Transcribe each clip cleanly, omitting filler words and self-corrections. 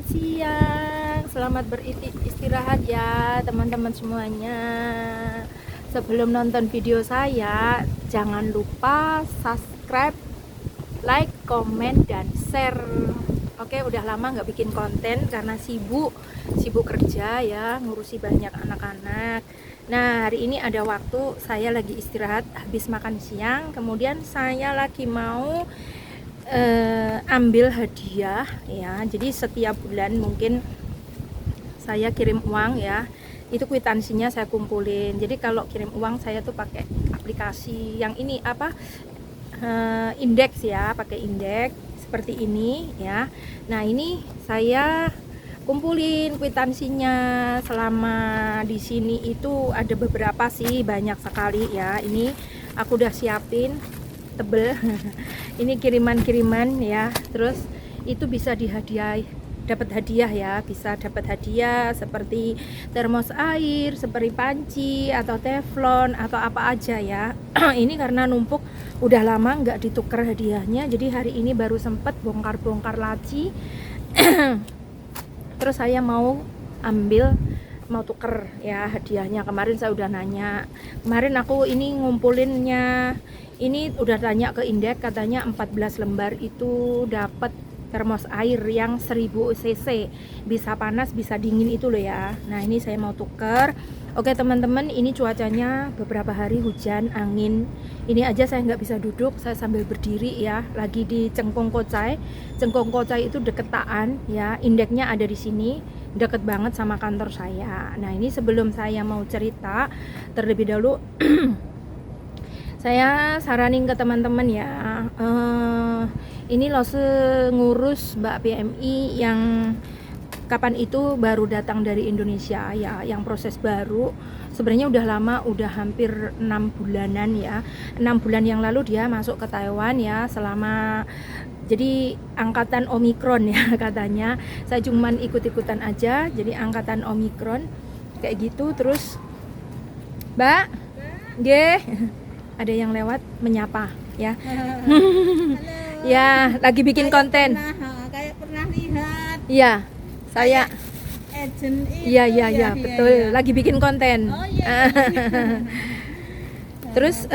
Selamat siang, selamat beristirahat ya teman-teman semuanya. Sebelum nonton video saya, jangan lupa subscribe, like, komen, dan share. Oke, udah lama nggak bikin konten karena sibuk kerja ya, ngurusi banyak anak-anak. Nah, hari ini ada waktu, saya lagi istirahat habis makan siang, kemudian saya lagi mau ambil hadiah ya. Jadi setiap bulan mungkin saya kirim uang ya, itu kwitansinya saya kumpulin. Jadi kalau kirim uang saya tuh pakai aplikasi yang ini apa, indeks ya, pakai indeks seperti ini ya. Nah, ini saya kumpulin kwitansinya. Selama di sini itu ada beberapa sih, banyak sekali ya. Ini aku udah siapin tebel. Ini kiriman ya, terus itu bisa dihadiah, dapat hadiah ya, bisa dapat hadiah seperti termos air, seperti panci atau teflon atau apa aja ya. Ini karena numpuk udah lama nggak ditukar hadiahnya, jadi hari ini baru sempet bongkar-bongkar laci. Terus saya mau ambil, mau tuker ya hadiahnya. Kemarin saya udah nanya, kemarin aku ini ngumpulinnya, ini udah tanya ke indeks, katanya 14 lembar itu dapat termos air yang 1000 cc, bisa panas bisa dingin itu loh ya. Nah, ini saya mau tuker. Oke teman-teman, ini cuacanya beberapa hari hujan, angin. Ini aja saya nggak bisa duduk, saya sambil berdiri ya, lagi di Cengkong Kocai. Cengkong Kocai itu deket Taan ya, indeksnya ada di sini, deket banget sama kantor saya. Nah, ini sebelum saya mau cerita, terlebih dahulu saya saranin ke teman-teman ya, ini loh ngurus Mbak PMI yang kapan itu baru datang dari Indonesia ya, yang proses baru. Sebenarnya udah lama, udah hampir 6 bulanan ya. 6 bulan yang lalu dia masuk ke Taiwan ya, selama jadi angkatan Omikron ya katanya. Saya cuman ikut-ikutan aja, jadi angkatan Omikron kayak gitu. Terus Mbak, nggih, ada yang lewat menyapa ya. Halo. Ya, lagi bikin konten. Kayak pernah lihat. Iya, saya. Agent itu. Iya, betul. Lagi bikin konten. Oh iya. Terus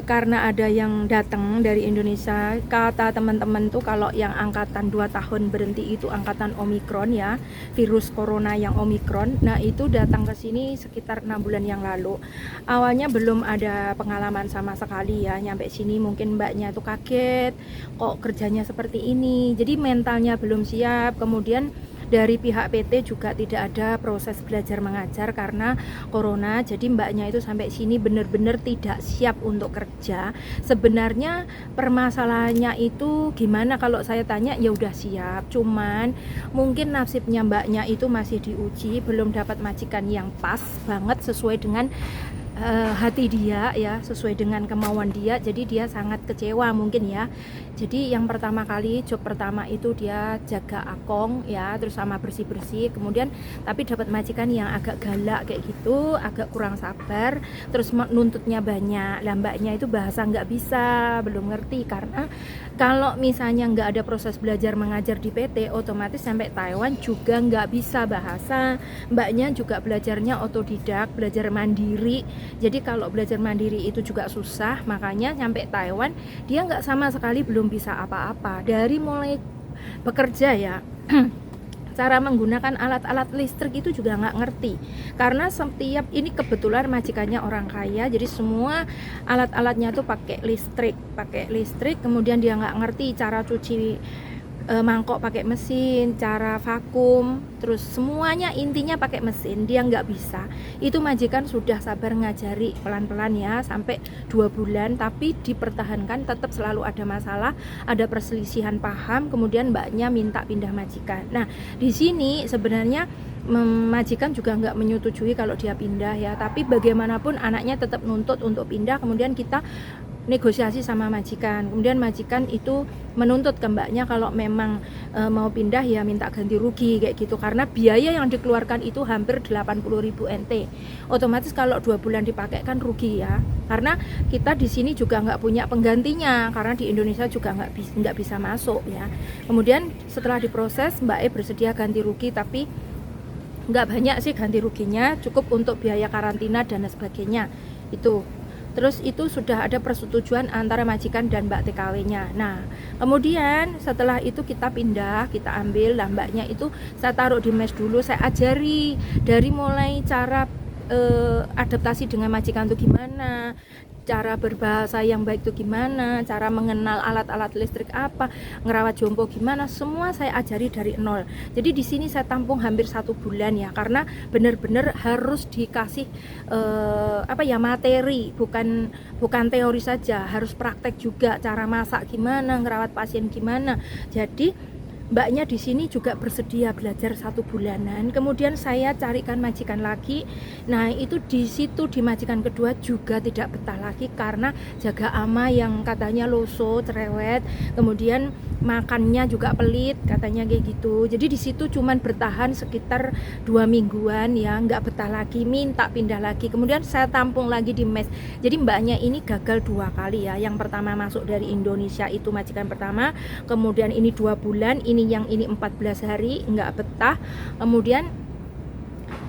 karena ada yang datang dari Indonesia, kata teman-teman tuh kalau yang angkatan 2 tahun berhenti itu angkatan Omikron ya, virus corona yang Omikron. Nah, itu datang ke sini sekitar 6 bulan yang lalu. Awalnya belum ada pengalaman sama sekali ya, nyampe sini mungkin mbaknya tuh kaget, kok kerjanya seperti ini. Jadi mentalnya belum siap. Kemudian dari pihak PT juga tidak ada proses belajar mengajar karena corona, jadi mbaknya itu sampai sini benar-benar tidak siap untuk kerja. Sebenarnya permasalahannya itu gimana, kalau saya tanya ya udah siap, cuman mungkin nasibnya mbaknya itu masih diuji, belum dapat majikan yang pas banget sesuai dengan hati dia ya, sesuai dengan kemauan dia. Jadi dia sangat kecewa mungkin ya. Jadi yang pertama kali, job pertama itu dia jaga akong ya, terus sama bersih-bersih. Kemudian tapi dapat majikan yang agak galak kayak gitu, agak kurang sabar, terus nuntutnya banyak. Mbaknya itu bahasa nggak bisa, belum ngerti, karena kalau misalnya nggak ada proses belajar mengajar di PT, otomatis sampai Taiwan juga nggak bisa bahasa. Mbaknya juga belajarnya otodidak, belajar mandiri. Jadi kalau belajar mandiri itu juga susah, makanya sampai Taiwan dia nggak sama sekali belum bisa apa-apa. Dari mulai bekerja ya, cara menggunakan alat-alat listrik itu juga nggak ngerti, karena setiap ini kebetulan majikannya orang kaya, jadi semua alat-alatnya tuh pakai listrik. Kemudian dia nggak ngerti cara cuci mangkok pakai mesin, cara vakum, terus semuanya intinya pakai mesin, dia nggak bisa. Itu majikan sudah sabar ngajari pelan-pelan ya, sampai 2 bulan, tapi dipertahankan, tetap selalu ada masalah, ada perselisihan paham. Kemudian mbaknya minta pindah majikan. Nah, di sini sebenarnya majikan juga nggak menyetujui kalau dia pindah ya, tapi bagaimanapun anaknya tetap nuntut untuk pindah. Kemudian kita negosiasi sama majikan. Kemudian majikan itu menuntut ke mbaknya kalau memang mau pindah ya minta ganti rugi kayak gitu, karena biaya yang dikeluarkan itu hampir 80.000 NT. Otomatis kalau 2 bulan dipakai kan rugi ya, karena kita di sini juga nggak punya penggantinya, karena di Indonesia juga nggak bisa masuk ya. Kemudian setelah diproses, Mbak E bersedia ganti rugi, tapi nggak banyak sih ganti ruginya, cukup untuk biaya karantina dan sebagainya itu. Terus itu sudah ada persetujuan antara majikan dan Mbak TKW-nya. Nah, kemudian setelah itu kita pindah, kita ambil lah mbaknya itu saya taruh di mes dulu, saya ajari dari mulai cara adaptasi dengan majikan itu gimana, cara berbahasa yang baik itu gimana, cara mengenal alat-alat listrik apa, ngerawat jompo gimana, semua saya ajari dari nol. Jadi di sini saya tampung hampir 1 bulan ya, karena benar-benar harus dikasih materi, bukan teori saja, harus praktek juga, cara masak gimana, ngerawat pasien gimana. Jadi mbaknya di sini juga bersedia belajar 1 bulanan. Kemudian saya carikan majikan lagi. Nah, itu di situ di majikan kedua juga tidak betah lagi karena jaga ama yang katanya loso, cerewet. Kemudian makannya juga pelit, katanya kayak gitu. Jadi di situ cuman bertahan sekitar 2 mingguan ya, nggak betah lagi, minta pindah lagi. Kemudian saya tampung lagi di mes. Jadi mbaknya ini gagal 2 kali ya. Yang pertama masuk dari Indonesia itu majikan pertama, kemudian ini 2 bulan, ini yang ini 14 hari nggak betah. Kemudian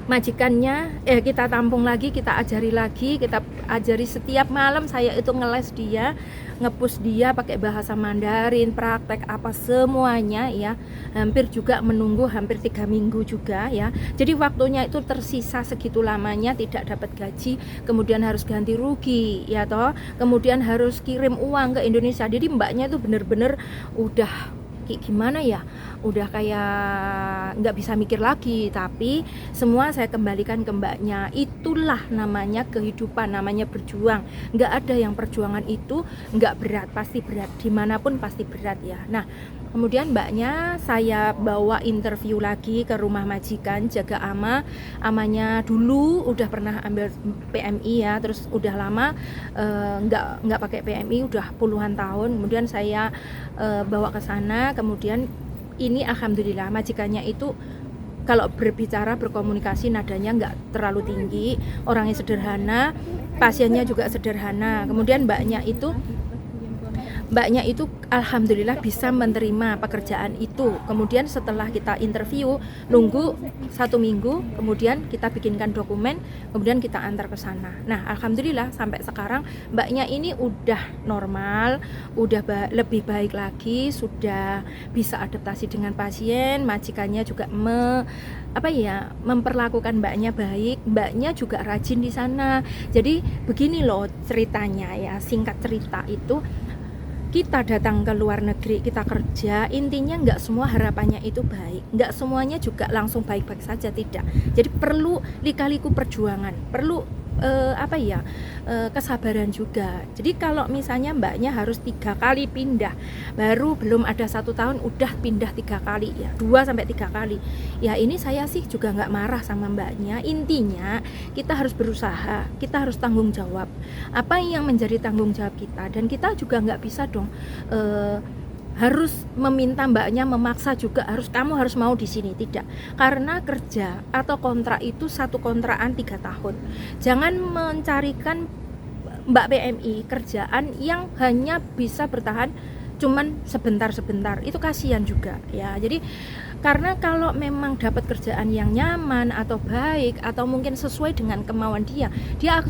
majikannya kita tampung lagi, kita ajari setiap malam, saya itu ngeles dia, ngepus dia pakai bahasa Mandarin, praktek apa semuanya ya. Hampir juga menunggu hampir 3 minggu juga ya. Jadi waktunya itu tersisa segitu lamanya, tidak dapat gaji, kemudian harus ganti rugi ya toh, kemudian harus kirim uang ke Indonesia. Jadi mbaknya itu bener-bener udah gimana ya, udah kayak nggak bisa mikir lagi, tapi semua saya kembalikan ke mbaknya. Itulah namanya kehidupan, namanya berjuang. Nggak ada yang perjuangan itu nggak berat, pasti berat, dimanapun pasti berat ya. Nah, kemudian mbaknya saya bawa interview lagi ke rumah majikan, jaga amanya dulu udah pernah ambil PMI ya, terus udah lama nggak pakai PMI, udah puluhan tahun. Kemudian saya bawa ke sana. Kemudian ini alhamdulillah majikannya itu kalau berbicara, berkomunikasi nadanya nggak terlalu tinggi, orangnya sederhana, pasiennya juga sederhana. Kemudian mbaknya itu alhamdulillah bisa menerima pekerjaan itu. Kemudian setelah kita interview, nunggu 1 minggu, kemudian kita bikinkan dokumen, kemudian kita antar ke sana. Nah, alhamdulillah sampai sekarang mbaknya ini udah normal, udah lebih baik lagi, sudah bisa adaptasi dengan pasien. Majikannya juga memperlakukan mbaknya baik, mbaknya juga rajin di sana. Jadi begini loh ceritanya ya, singkat cerita itu, kita datang ke luar negeri, kita kerja, intinya nggak semua harapannya itu baik, nggak semuanya juga langsung baik-baik saja, tidak. Jadi perlu lika-liku perjuangan, perlu kesabaran juga. Jadi kalau misalnya mbaknya harus 3 kali pindah, baru belum ada 1 tahun udah pindah 3 kali ya, 2-3 kali ya, ini saya sih juga nggak marah sama mbaknya. Intinya kita harus berusaha, kita harus tanggung jawab apa yang menjadi tanggung jawab kita, dan kita juga nggak bisa dong harus meminta mbaknya, memaksa juga kamu harus mau di sini, tidak. Karena kerja atau kontrak itu 1 kontrakan 3 tahun. Jangan mencarikan Mbak PMI kerjaan yang hanya bisa bertahan cuman sebentar-sebentar, itu kasihan juga ya. Jadi karena kalau memang dapat kerjaan yang nyaman atau baik atau mungkin sesuai dengan kemauan dia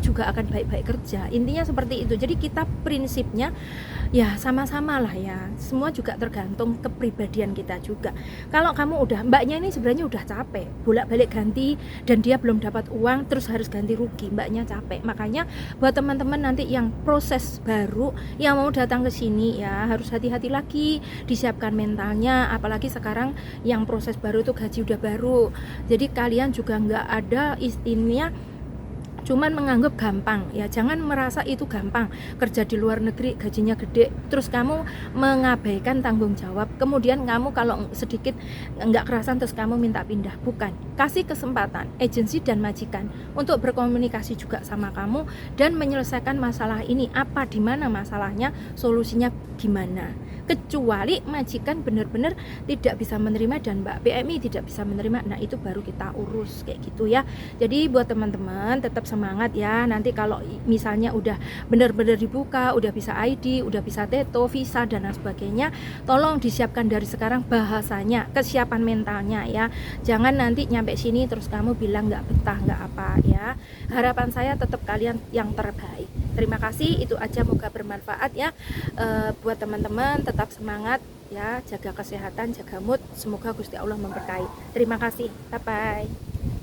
juga akan baik-baik kerja. Intinya seperti itu. Jadi kita prinsipnya ya sama-sama lah ya, semua juga tergantung kepribadian kita juga. Kalau kamu mbaknya ini sebenarnya udah capek bolak-balik ganti, dan dia belum dapat uang, terus harus ganti rugi, mbaknya capek. Makanya buat teman-teman nanti yang proses baru yang mau datang ke sini ya, harus hati-hati lagi, disiapkan mentalnya. Apalagi sekarang yang proses baru itu gaji udah baru, jadi kalian juga nggak ada istilahnya cuman menganggap gampang ya. Jangan merasa itu gampang, kerja di luar negeri gajinya gede terus kamu mengabaikan tanggung jawab, kemudian kamu kalau sedikit nggak kerasan terus kamu minta pindah. Bukan, kasih kesempatan agensi dan majikan untuk berkomunikasi juga sama kamu dan menyelesaikan masalah ini, apa di mana masalahnya, solusinya gimana. Kecuali majikan benar-benar tidak bisa menerima dan Mbak PMI tidak bisa menerima, nah itu baru kita urus kayak gitu ya. Jadi buat teman-teman tetap semangat ya. Nanti kalau misalnya udah benar-benar dibuka, udah bisa ID, udah bisa TETO, visa dan lain sebagainya, tolong disiapkan dari sekarang bahasanya, kesiapan mentalnya ya. Jangan nanti nyampe sini terus kamu bilang nggak betah, nggak apa ya. Harapan saya tetap kalian yang terbaik. Terima kasih, itu aja, moga bermanfaat ya. Buat teman-teman tetap semangat ya, jaga kesehatan, jaga mood, semoga Gusti Allah memberkahi. Terima kasih, bye bye.